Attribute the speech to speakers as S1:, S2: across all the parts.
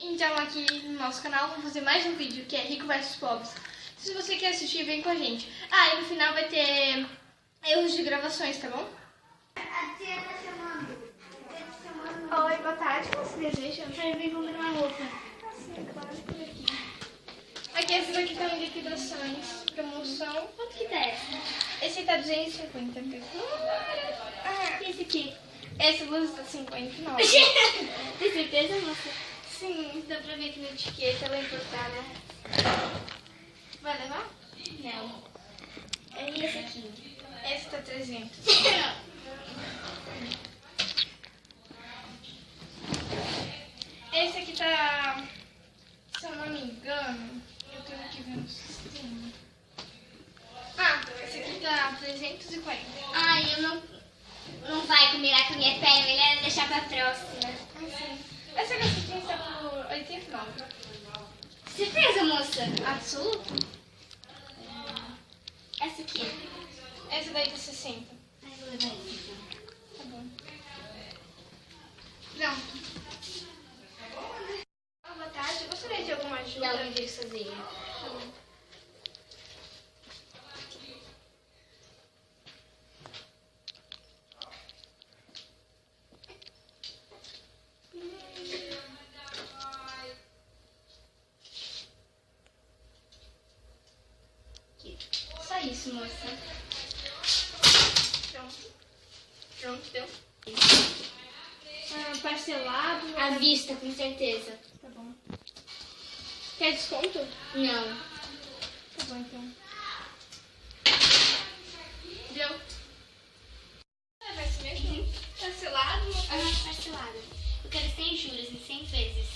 S1: Então aqui no nosso canal vamos fazer mais um vídeo que é Rico vs Pobres. Se você quer assistir, vem com a gente. Ah, e no final vai ter erros de gravações, tá bom?
S2: A tia tá chamando.
S1: Oi, boa tarde, como você deseja? Eu vim comprar uma roupa. Sim, claro, por aqui. Aqui, essas aqui estão em liquidações, promoção.
S2: Quanto que tá essa?
S1: Esse tá 250.
S2: E esse aqui?
S1: Essa blusa tá 59.
S2: Tem certeza, moça?
S1: Sim, dá pra ver aqui na etiqueta, ela é importada. Vai levar?
S2: Não. E esse aqui?
S1: Essa tá 300. Esse aqui tá, se eu não me engano, eu tenho que ver no sistema. Ah, esse aqui tá 340.
S2: Ai, eu não vai combinar com a minha perna, melhor deixar pra próxima.
S1: Assim. Essa cacetinha está por 89.
S2: Certeza, moça?
S1: Absoluto?
S2: Essa aqui.
S1: Essa daí tá 60.
S2: Ai, vou levar essa então.
S1: Tá bom. Pronto. Boa tarde, gostaria de alguma ajuda?
S2: Não, eu digo sozinha.
S1: Tá bom.
S2: Aqui. Só isso, moça.
S1: Pronto. Pronto, deu. Parcelado.
S2: À vista, com certeza.
S1: Tá bom. Quer desconto?
S2: Não.
S1: Tá bom, então. Deu. Vai ser mesmo? Parcelado?
S2: Parcelada. Eu quero sem juros e 100 vezes.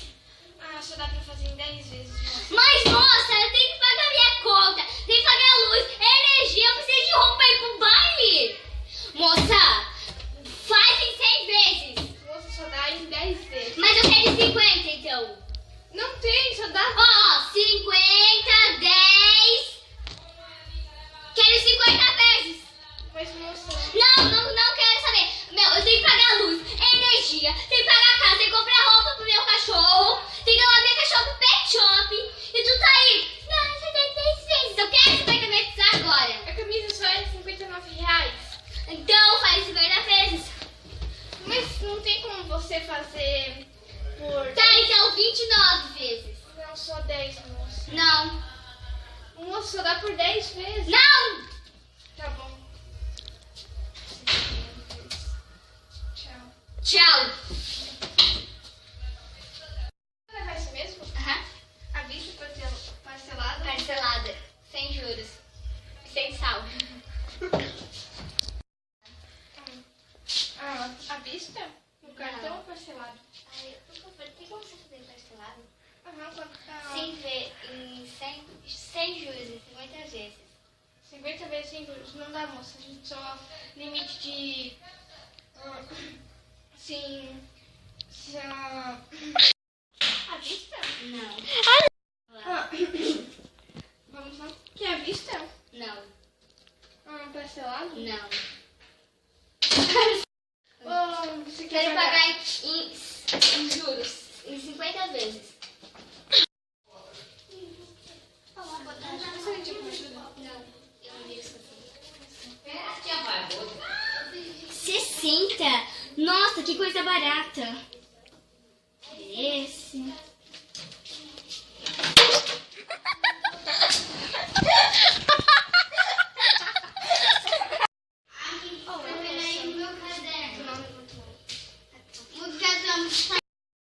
S1: Ah, só dá pra fazer em 10 vezes.
S2: Mas, moça, eu tenho que pagar minha conta, tenho que pagar a luz, energia, eu preciso de roupa pra ir pro baile. Moça, faz em 100 vezes.
S1: Moça, só dá em 10 vezes.
S2: Mas eu quero em 50, então.
S1: Não tem, só dá...
S2: Ó, 50, 10. Quero 50 vezes.
S1: Mas, moça...
S2: Não quero saber. Meu, eu tenho que pagar a luz, energia, tenho que pagar a casa, tenho que comprar roupa pro meu cachorro, tenho que levar minha cachorro pro pet shop. E tu tá aí. Não, você tem 10 vezes. Eu quero 50 vezes agora.
S1: A camisa só é R$59.
S2: Então faz 50 vezes.
S1: Mas não tem como você fazer por...
S2: Tá, então 29 vezes.
S1: Não, só 10, moça.
S2: Não.
S1: Moça, só dá por 10 vezes.
S2: Não!
S1: Tá bom. Tchau.
S2: Tchau.
S1: Vai levar isso mesmo?
S2: Aham.
S1: A vista parcelada?
S2: Parcelada. Sem juros. Sem sal.
S1: A vista? No cartão ou parcelado?
S2: Ai, por favor, tem como você fazer parcelado?
S1: Aham, quanto tá?
S2: Sem juros e 50 vezes.
S1: 50 vezes sem juros. Não dá, moça. A gente só limite de... Sim...